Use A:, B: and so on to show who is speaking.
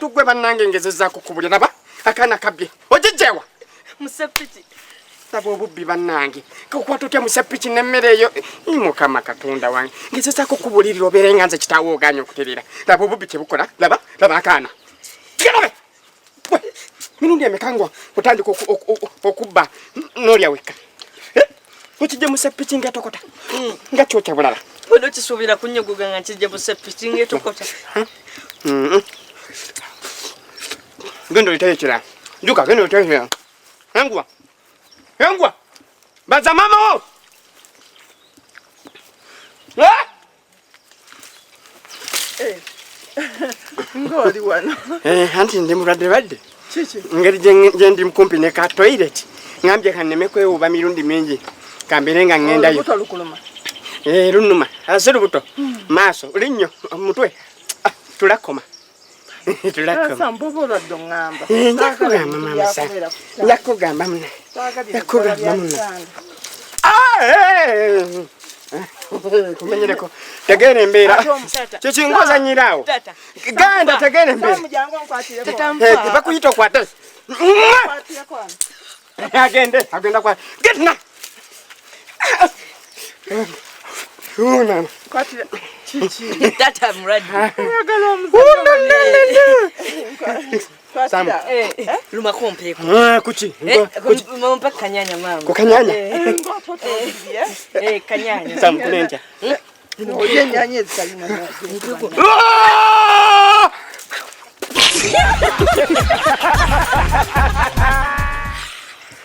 A: bantu gwe bannange ngezezza kukubulira ba akana kabye ojijewa
B: musepiki
A: tabo obubbi bannange kukwata otya musepiki n'emmere eyo mukama katonda wange ngezezza kukubulira obeere nga nze kitaawo oganya okuterera laba obubbi kye bukola laba akaana gerabe mirundi emekangwa otandika okubba n'olya wekka okijje musepiki ng'etokota nga kyokya bulala
B: bodo kisuubira kunnyogoga nga kijje musepiki ng'etokota
A: genda olitayo ekirala njuka genda olitayo ekirala engwa baza mama wo
C: ngoli wano
A: anti ndi mulwadde
C: kiki
A: ngeri gye ndi kumpi ne ka toilet ngambye kanneme kwewuuba mirundi mingi kambere nga ŋŋendayo lunuma ase lubuto maaso linnyo omutwe tulakoma yakugamba mamasa yakugamba muna kumenyereko tegere embeera kyekinkozanyiraawo ganda tegere embeera bakuyita okwate agenda kwa getna
B: tata muradi luma kompeko
A: kuki
B: mumpa kanyanya mama
A: kukanyanya
B: kanyanya
A: samkunenja
C: oye nyanya ezikalimu